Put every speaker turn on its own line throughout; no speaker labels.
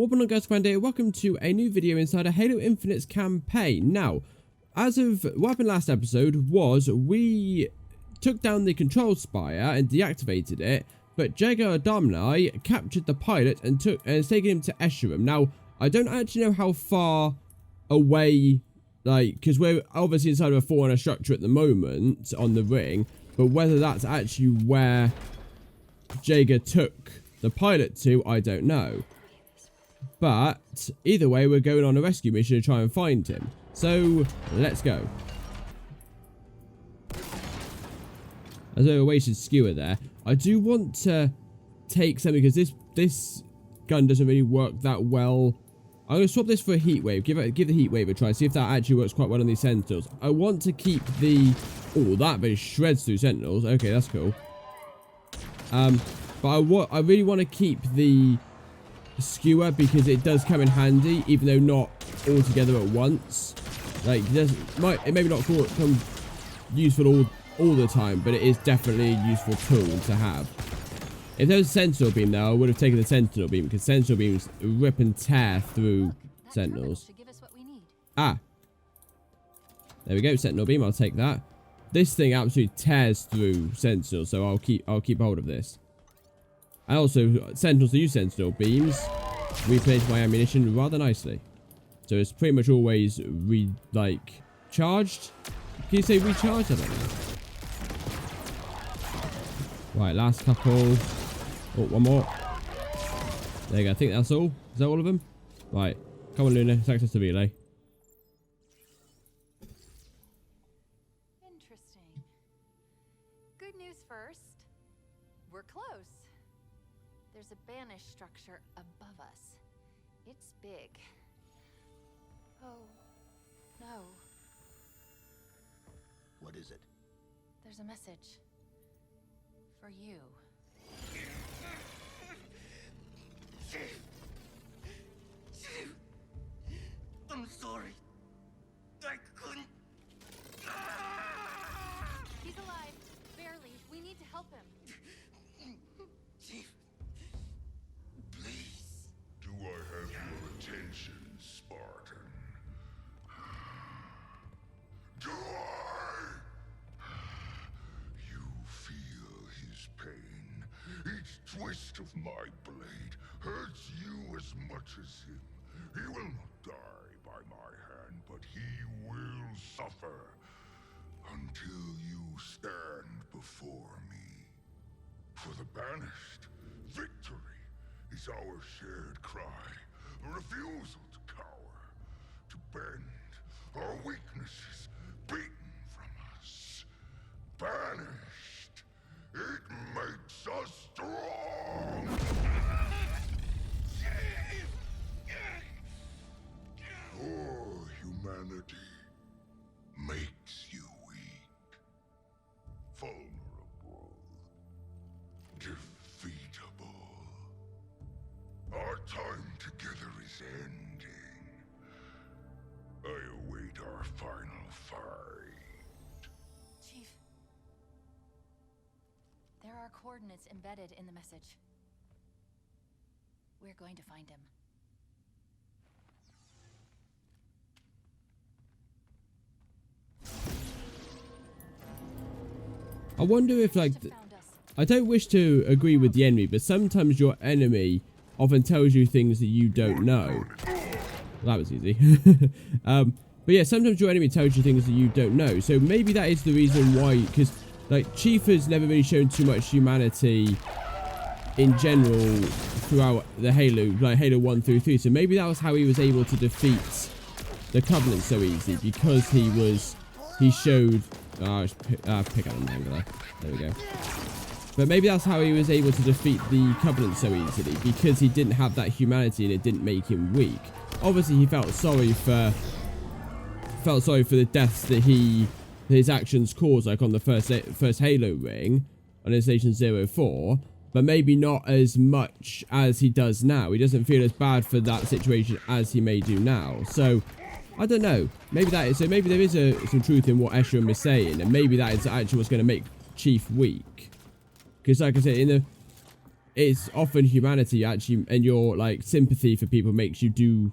What going on, guys? Here. Welcome to a new video inside a Halo Infinite's campaign. Now, as of what happened last episode was we took down the control spire and deactivated it, but Jaeger Dominator captured the pilot and is taking him to Esherim. Now, I don't actually know how far away, because we're obviously inside of a Forerunner structure at the moment on the ring, but whether that's actually where Jaeger took the pilot to, I don't know. But either way, we're going on a rescue mission to try and find him. So let's go. As a wasted skewer there. I do want to take something because this gun doesn't really work that well. I'm going to swap this for a heat wave. Give the heat wave a try. See if that actually works quite well on these sentinels. I want to keep the... Oh, that bit shreds through sentinels. Okay, that's cool. But I really want to keep the skewer because it does come in handy, even though not all together at once. Like, it may not come useful all the time, but it is definitely a useful tool to have. If there was a sentinel beam now, I would have taken the sentinel beam because sentinel beams rip and tear through sentinels. Ah, there we go, sentinel beam. I'll take that. This thing absolutely tears through sentinels, so I'll keep hold of this. And also, sentinels that use sentinel beams replenish my ammunition rather nicely. So it's pretty much always charged. Can you say recharged? I don't know. Right, last couple. Oh, one more. There you go. I think that's all. Is that all of them? Right. Come on, Luna. It's access to relay.
Interesting. Good news first. We're close. There's a banished structure above us. It's big. Oh, no.
What is it?
There's a message. For you.
I'm sorry. I couldn't.
He's alive. Barely. We need to help him.
Chief, please.
Do I have your attention, Spartan? Do I? You feel his pain. Each twist of my blade hurts you as much as him. He will not die by my hand, but he will suffer until you stand before me. For the Banished, victory is our shared cry. A refusal to cower, to bend our weaknesses beaten from us. Banished, it makes us strong. For humanity makes you weak, vulnerable, defeatable. Our time together is ending. I await our final fight.
Chief. There are coordinates embedded in the message. We're going to find him.
I wonder if, I don't wish to agree with the enemy, but sometimes your enemy often tells you things that you don't know. Well, that was easy. But yeah, sometimes your enemy tells you things that you don't know. So maybe that is the reason why, because, Chief has never really shown too much humanity in general throughout the Halo, Halo 1 through 3. So maybe that was how he was able to defeat the Covenant so easy, because he showed... pick out an angle there we go. But maybe that's how he was able to defeat the Covenant so easily, because he didn't have that humanity and it didn't make him weak. Obviously he felt sorry for the deaths that his actions caused, on the first Halo ring on Station 04, but maybe not as much as he does now. He doesn't feel as bad for that situation as he may do now. So I don't know. Maybe that is so. Maybe there is some truth in what Esherim is saying, and maybe that is actually what's going to make Chief weak. Because, like I said, it's often humanity actually, and your like sympathy for people makes you do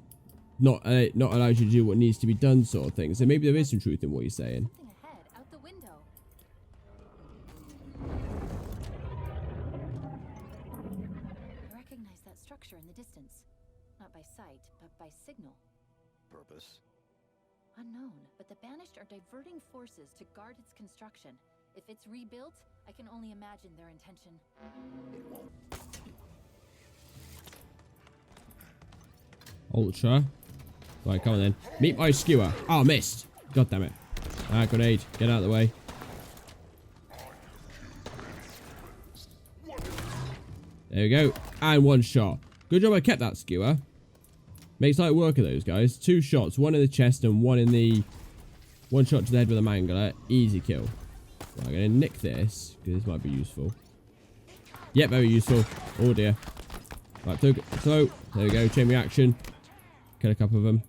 not allows you to do what needs to be done, sort of thing. So maybe there is some truth in what you're saying.
Something ahead, out the window. I recognize that structure in the distance. Not by sight, but by signal.
Purpose?
Unknown, but the Banished are diverting forces to guard its construction. If it's rebuilt, I can only imagine their intention.
It won't.
Ultra. Right, come on then. Meet my skewer. Oh, missed. God damn it. Ah, grenade. Get out of the way. There we go. And one shot. Good job I kept that skewer. Makes light work of those guys. 2 shots. One in the chest and one in the... One shot to the head with a mangler. Easy kill. Right, I'm going to nick this, because this might be useful. Yep, very useful. Oh dear. Right, throw. There we go. Chain reaction. Kill a couple of them.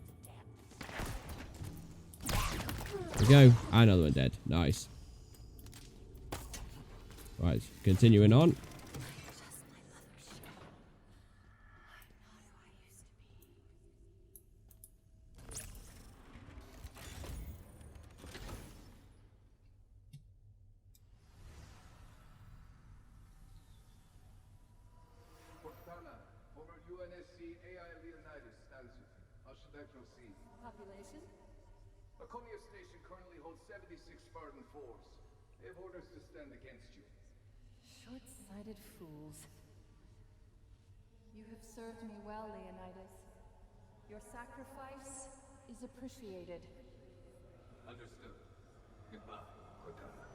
There we go. And another one dead. Nice. Right, continuing on.
Cortana, over UNSC AI Leonidas stands with you. How should I proceed?
Population?
Laconia Station currently holds 76 Spartan 4s. They have orders to stand against you.
Short-sighted fools. You have served me well, Leonidas. Your sacrifice is appreciated.
Understood. Goodbye, Cortana.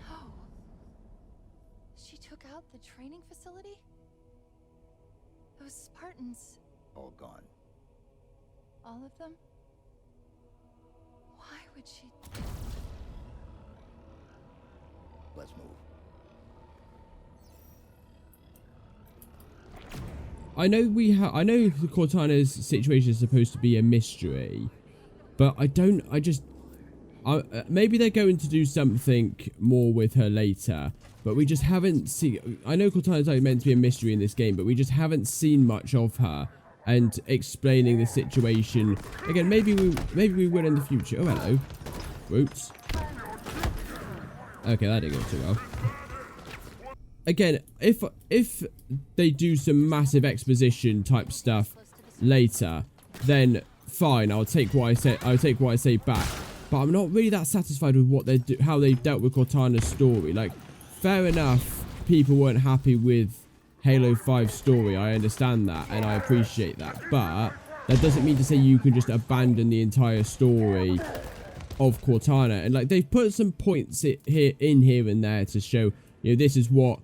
No. She took out the training facility? Those Spartans,
All gone.
all of them? Why would she...
Let's move.
I know Cortana's situation is supposed to be a mystery, but maybe they're going to do something more with her later, but we just haven't seen... I know Cortana's like meant to be a mystery in this game, but we just haven't seen much of her and explaining the situation. Again, maybe we will in the future. Oh, hello. Roots. Okay, that didn't go too well. Again, if they do some massive exposition type stuff later, then fine. I'll take what I say back. But I'm not really that satisfied with how they dealt with Cortana's story. Like, fair enough, people weren't happy with Halo 5's story. I understand that, and I appreciate that. But that doesn't mean to say you can just abandon the entire story of Cortana. And like, they've put some points here and there to show, you know, this is what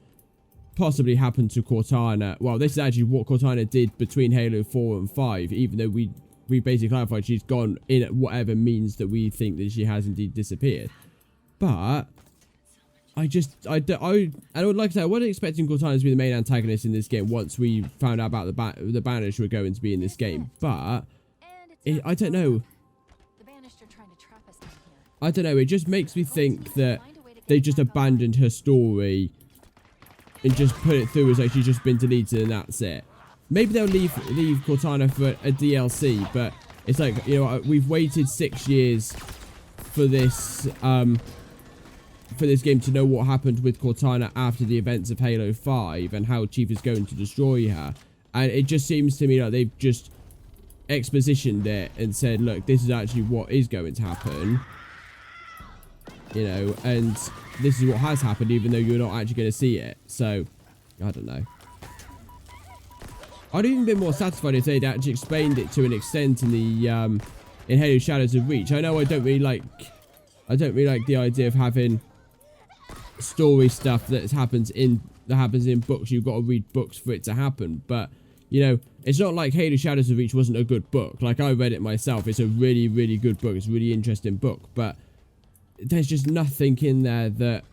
possibly happened to Cortana. Well, this is actually what Cortana did between Halo 4 and 5, even though we basically clarified she's gone in at whatever means that we think that she has indeed disappeared. But I would like to say I wasn't expecting Cortana to be the main antagonist in this game once we found out about the Banished were going to be in this game. But I don't know.
The Banished are trying to trap us in here.
I don't know. It just makes me think that they just abandoned her story and just put it through as like she's just been deleted and that's it. Maybe they'll leave Cortana for a DLC, but it's like, you know, we've waited 6 years for this game to know what happened with Cortana after the events of Halo 5 and how Chief is going to destroy her. And it just seems to me like they've just expositioned it and said, look, this is actually what is going to happen. You know, and this is what has happened, even though you're not actually going to see it. So, I don't know. I'd even been more satisfied if they'd actually explained it to an extent in the in Halo Shadows of Reach. I know I don't really like the idea of having story stuff that happens in books. You've got to read books for it to happen. But you know, it's not like Halo Shadows of Reach wasn't a good book. Like, I read it myself. It's a really, really good book. It's a really interesting book. But there's just nothing in there that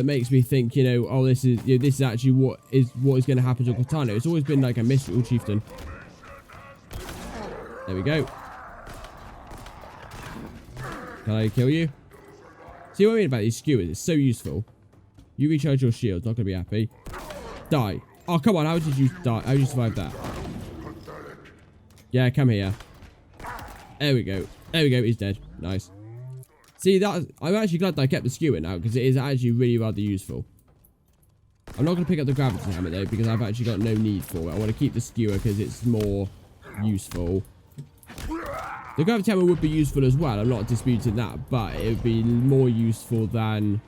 makes me think, you know, oh, this is actually what is going to happen to Cortana. It's always been like a mystery. Oh, Chieftain. There we go. Can I kill you? See what I mean about these skewers? It's so useful. You recharge your shield. Not going to be happy. Die. Oh, come on. How did you die? How did you survive that? Yeah, come here. There we go. There we go. He's dead. Nice. See, that I'm actually glad that I kept the skewer now, because it is actually really rather useful. I'm not going to pick up the gravity hammer, though, because I've actually got no need for it. I want to keep the skewer because it's more useful. The gravity hammer would be useful as well. I'm not disputing that, but it would be more useful than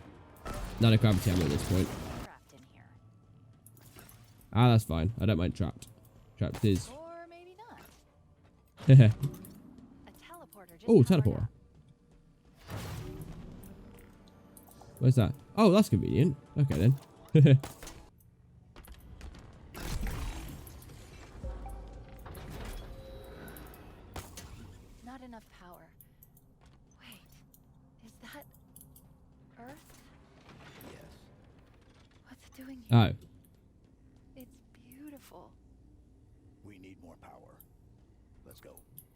a gravity hammer at this point.
Trapped in here.
Ah, that's fine. I don't mind trapped. Trapped is.
Or maybe not. A teleporter just
Oh,
powered
teleporter.
up.
Where's that? Oh, that's convenient. Okay, then.
Not enough power. Wait, is that Earth?
Yes.
What's it doing here?
Oh.
It's beautiful.
We need more power. Let's go.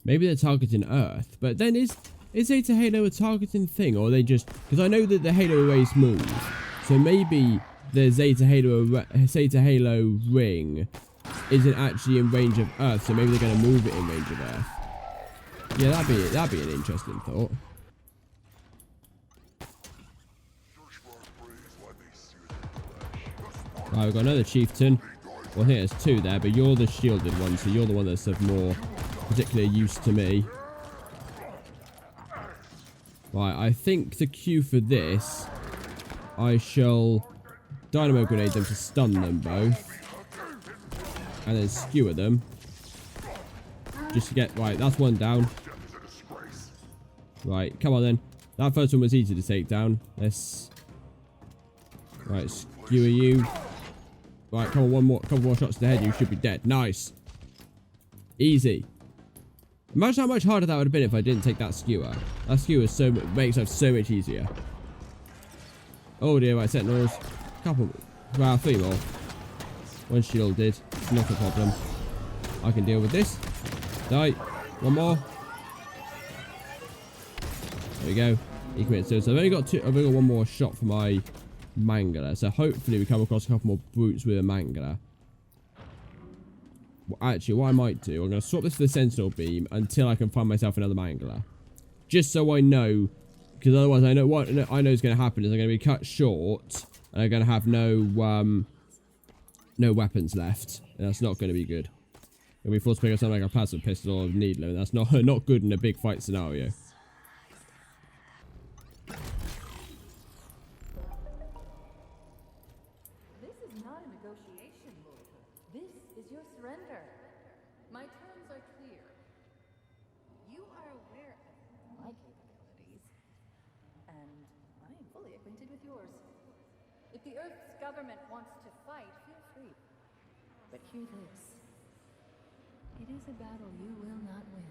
Maybe they're targeting Earth, but then is Zeta Halo a targeting thing, or are they just... Because I know that the Halo arrays move, so maybe the Zeta Halo ring isn't actually in range of Earth, so maybe they're going to move it in range of Earth. Yeah, that'd be an interesting thought. Right, we've got another chieftain. Well, I think there's two there, but you're the shielded one, so you're the one that's of more particular use to me. Right, I think the cue for this, I shall dynamo grenade them to stun them both, and then skewer them. Just to get, right, that's one down. Right, come on then. That first one was easy to take down. Let's, right, skewer you. Right, come on, couple more shots to the head, you should be dead. Nice. Easy. Imagine how much harder that would have been if I didn't take that skewer. That skewer makes life so much easier. Oh dear, right, sentinels. Couple, well, 3 more. One shielded. Not a problem. I can deal with this. Die. One more. There we go. He commits suicide. I've only got one more shot for my Mangler. So hopefully we come across a couple more brutes with a Mangler. Well, actually, what I might do, I'm going to swap this for the Sentinel Beam until I can find myself another Mangler. Just so I know, because otherwise I know what I know is going to happen is I'm going to be cut short, and I'm going to have no weapons left. And that's not going to be good. I'm going to be forced to pick up something like a plasma pistol or a needler, and that's not good in a big fight scenario.
This is not a negotiation, Lord. This is your surrender. My terms are clear. You are aware of my capabilities, and I am fully acquainted with yours. If the Earth's government wants to fight, feel free. But hear this. It is a battle you will not win.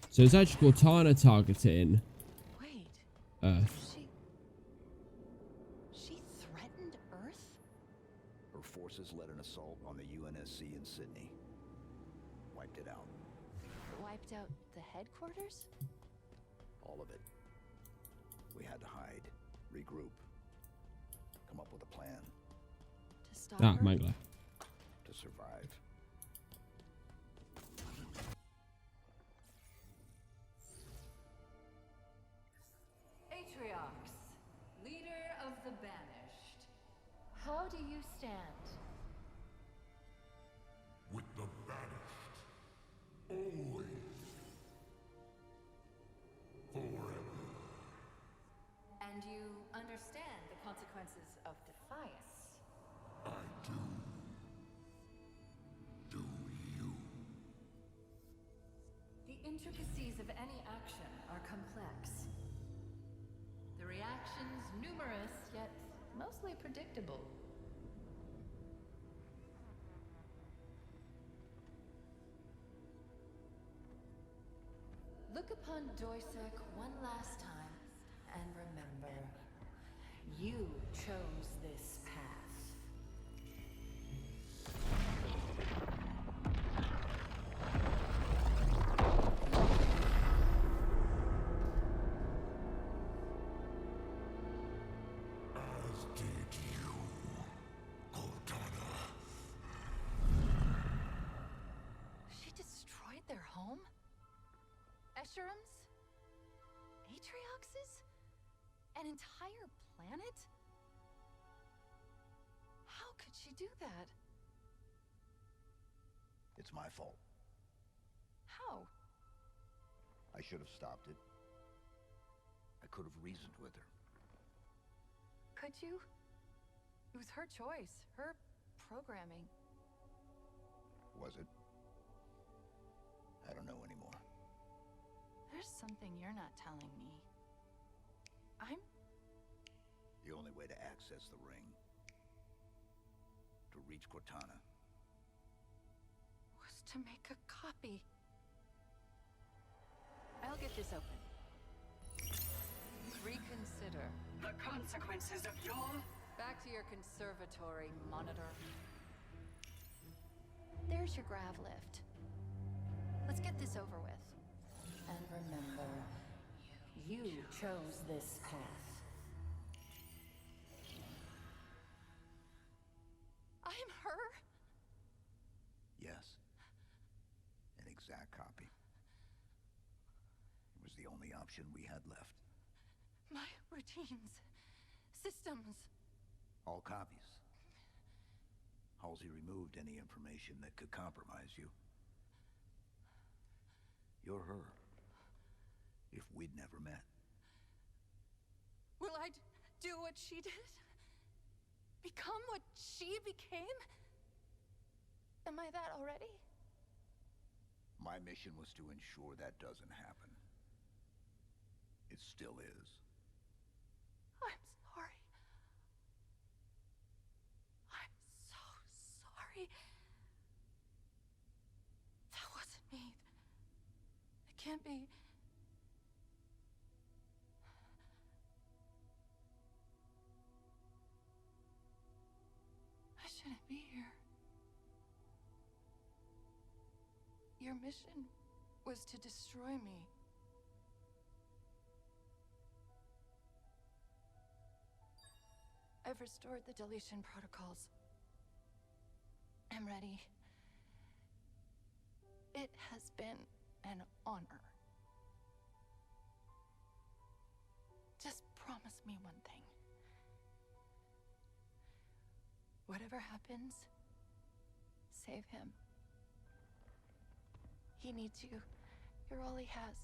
So it's actually Cortana targeting
Wait.
Earth.
She threatened Earth?
Her forces led an assault on the UNSC in Sydney. Wiped it out.
Wiped out the headquarters?
All of it. We had to hide, regroup, come up with a plan
To stop
Ah,
her?
Mangler.
to survive.
Atriox, leader of the Banished. How do you stand?
With the banished. Always. Forever.
And you understand the consequences of defiance.
I do. Do you?
The intricacies of any action are complex. The reactions numerous, yet mostly predictable. Look upon Dorsek one last time, and remember, you chose this path. mushrooms? Atrioxes? An entire planet? How could she do that?
It's my fault.
How?
I should have stopped it. I could have reasoned with her.
Could you? It was her choice, her programming.
Was it? I don't know anymore.
There's something you're not telling me.
The only way to access the ring, to reach Cortana,
was to make a copy. I'll get this open. Reconsider.
The consequences of your...
Back to your conservatory, monitor. There's your grav lift. Let's get this over with.
And remember, you chose this path.
I'm her?
yes. An exact copy. It was the only option we had left.
My routines, systems.
All copies. Halsey removed any information that could compromise you. You're her. If we'd never met.
Will I do what she did? Become what she became? Am I that already?
My mission was to ensure that doesn't happen. It still is.
I'm sorry. I'm so sorry. That wasn't me. It can't be. I shouldn't be here. Your mission was to destroy me. I've restored the deletion protocols. I'm ready. It has been an honor. Just promise me one thing. Whatever happens, save him. He needs you. You're all he has.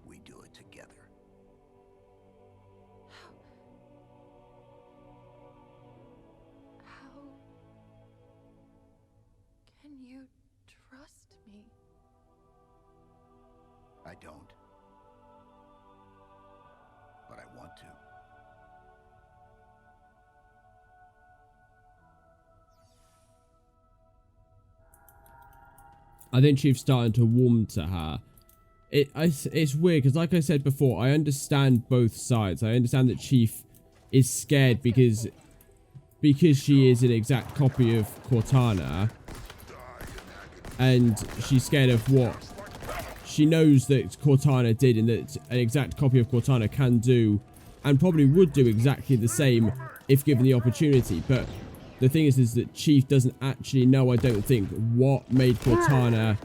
We do it together.
How can you trust me?
I don't. But I want to.
I think Chief's starting to warm to her. It's weird because, like I said before, I understand both sides. I understand that Chief is scared because she is an exact copy of Cortana, and she's scared of what she knows that Cortana did, and that an exact copy of Cortana can do, and probably would do exactly the same if given the opportunity. But the thing is that Chief doesn't actually know, I don't think, what made Cortana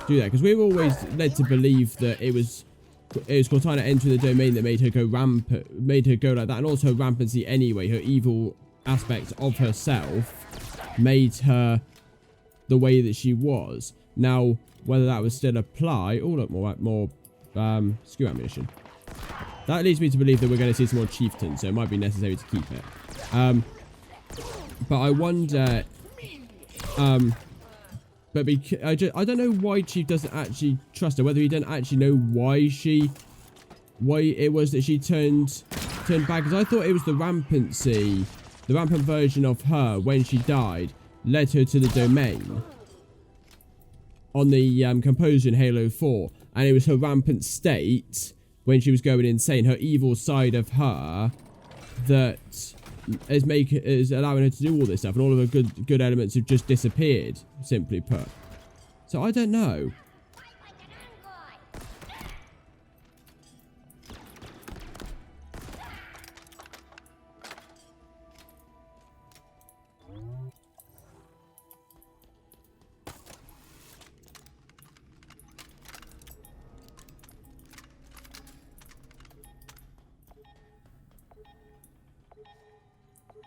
do that, because we were always led to believe that it was Cortana entering the domain that made her go like that, and also her rampancy anyway. Her evil aspect of herself made her the way that she was. Now, whether that would still apply, oh look, more skew ammunition. That leads me to believe that we're going to see some more chieftains, so it might be necessary to keep it. But I wonder, but I don't know why Chief doesn't actually trust her. Whether he doesn't actually know why it was that she turned back. Because I thought it was the rampancy, the rampant version of her when she died, led her to the domain on the composer in Halo 4, and it was her rampant state when she was going insane, her evil side of her, that is allowing her to do all this stuff, and all of her good elements have just disappeared, simply put. So I don't know.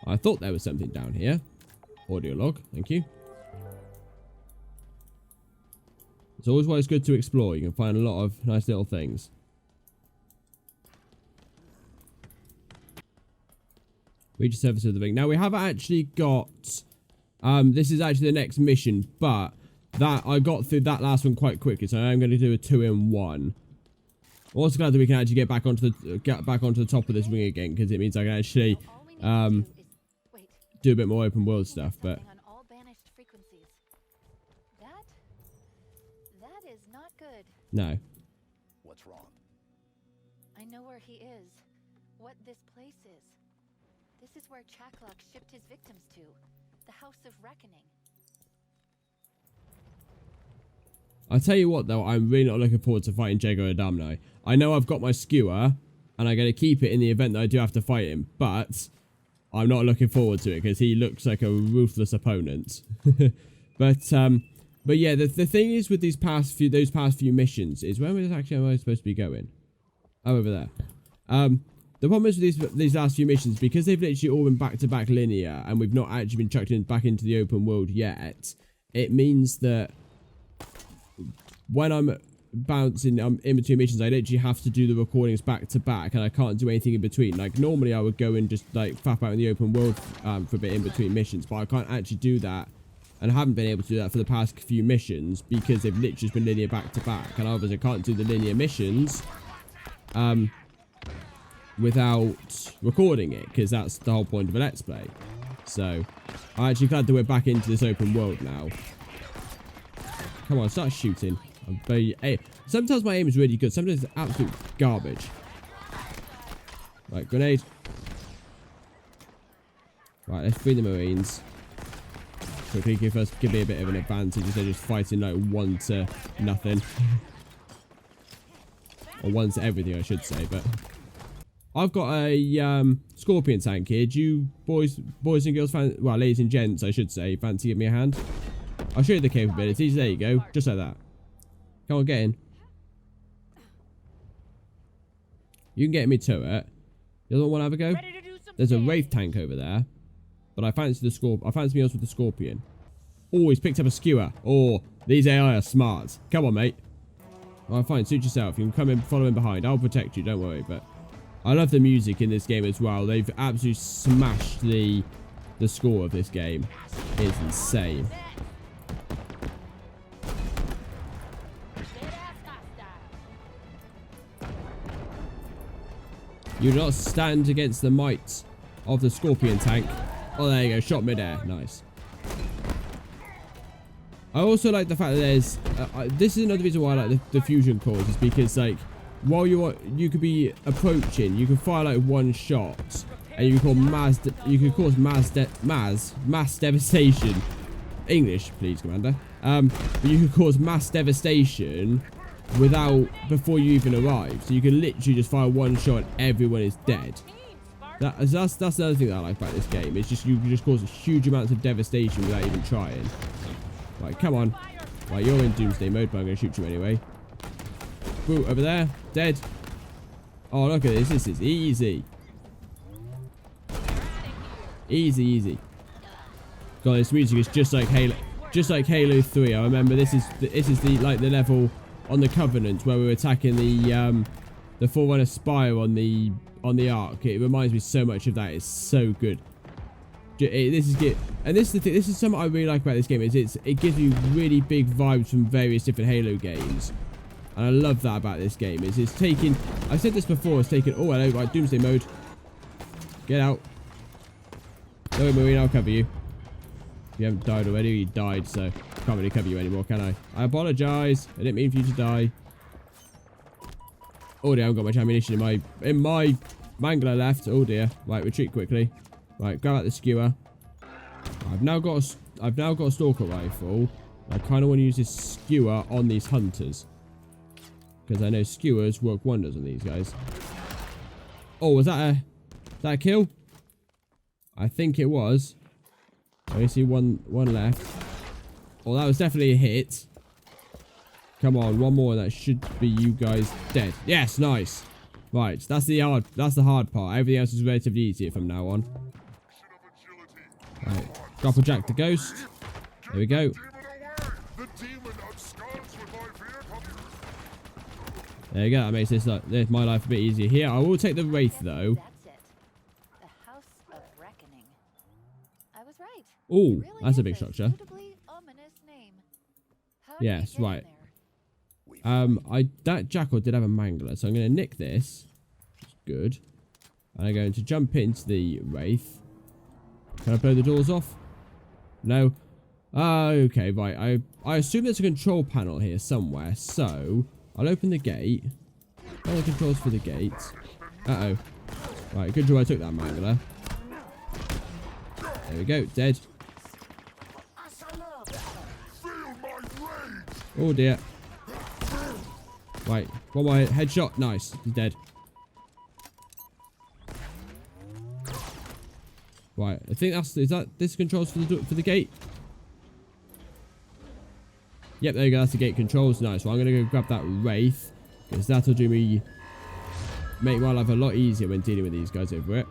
I thought there was something down here. Audio log, thank you. It's always good to explore. You can find a lot of nice little things. Reach the surface of the ring. Now we have actually got... this is actually the next mission, but that I got through that last one quite quickly, so I'm going to do a 2-in-1. I'm also glad that we can actually get back onto the top of this ring again, because it means I can actually do a bit more open world stuff. But
on all banished frequencies. That is not good.
no,
What's wrong?
I know where he is. What this place is. This is where Chaklock shipped his victims to. The House of Reckoning.
I tell you what though, I'm really not looking forward to fighting Jago Adamni. I know I've got my skewer, and I'm going to keep it in the event that I do have to fight him, but I'm not looking forward to it because he looks like a ruthless opponent. But yeah, the thing is with those past few missions is, where am I supposed to be going? Oh, over there. The problem is with these last few missions, because they've literally all been back-to-back linear, and we've not actually been chucked back into the open world yet, it means that when I'm bouncing in between missions, I literally have to do the recordings back-to-back, and I can't do anything in between. Like, normally I would go and just, like, faff out in the open world for a bit in between missions, but I can't actually do that, and I haven't been able to do that for the past few missions, because they've literally just been linear back-to-back, and obviously I can't do the linear missions, without recording it, because that's the whole point of a let's play. So I'm actually glad that we're back into this open world now. Come on, start shooting. Sometimes my aim is really good, sometimes it's absolute garbage. Right, grenade. Right, let's free the Marines quickly. Give me a bit of an advantage instead of just fighting like 1 to nothing. Or 1 to everything, I should say. But I've got a Scorpion tank here. Do you boys and girls, well, ladies and gents, I should say, fancy giving me a hand? I'll show you the capabilities. There you go. Just like that. Come on, get in. You can get me to it. The other one want to have a go? There's a Wraith tank over there. But I fancy me else with the Scorpion. Oh, he's picked up a skewer. Oh, these AI are smart. Come on, mate. Alright, fine. Suit yourself. You can come in, follow in behind. I'll protect you. Don't worry. But I love the music in this game as well. They've absolutely smashed the score of this game. It's insane. You do not stand against the might of the Scorpion tank. Oh, there you go. Shot mid-air. Nice. I also like the fact that there's... this is another reason why I like the fusion cores, is because, like, while you could be approaching, you can fire, like, 1 shot, and you can cause mass devastation. English, please, Commander. But you can cause mass devastation before you even arrive. So you can literally just fire 1 shot and everyone is dead. That's another thing that I like about this game. It's just, you can just cause huge amounts of devastation without even trying. Right, come on. Right, you're in doomsday mode, but I'm going to shoot you anyway. Boo, over there. Dead. Oh, look at this. This is easy. Easy, easy. God, this music is just like Halo 3. I remember this is the level on the Covenant where we were attacking the Forerunner Spire on the Ark. It reminds me so much of that. It's so good. This is good, and this is the thing. This is something I really like about this game. Is it gives you really big vibes from various different Halo games, and I love that about this game. It's taking. I said this before. It's taken. Oh, hello, right, doomsday mode. Get out. No, Marine, I'll cover you. You haven't died already. You died, so I can't really cover you anymore, can I? I apologise. I didn't mean for you to die. Oh dear, I haven't got much ammunition in my mangler left. Oh dear. Right, retreat quickly. Right, grab out the skewer. I've now got a stalker rifle. I kind of want to use this skewer on these hunters, because I know skewers work wonders on these guys. Oh, was that a kill? I think it was. I only see one left. Oh, that was definitely a hit. Come on, 1 more, and that should be you guys dead. Yes, nice. Right, that's the hard part. Everything else is relatively easier from now on. Right, grapple jack the ghost. There we go. There you go. That makes this my life a bit easier here. I will take the wraith though.
That's it. The House of Reckoning. I was right.
Oh,
It really
that's a
is
big structure.
suitably ominous name. How did
Yes,
we get
right.
there?
That jackal did have a mangler, so I'm going to nick this. Which is good. And I'm going to jump into the wraith. Can I blow the doors off? No. Okay, right. I assume there's a control panel here somewhere, so I'll open the gate. All the controls for the gate. Uh-oh. Right, good job I took that mangler. There we go, dead. Oh dear. Right, one more headshot. Nice, he's dead. Right, I think this controls for the gate. Yep, there you go. That's the gate controls. Nice. Well, I'm gonna go grab that wraith because that'll make my life a lot easier when dealing with these guys over it.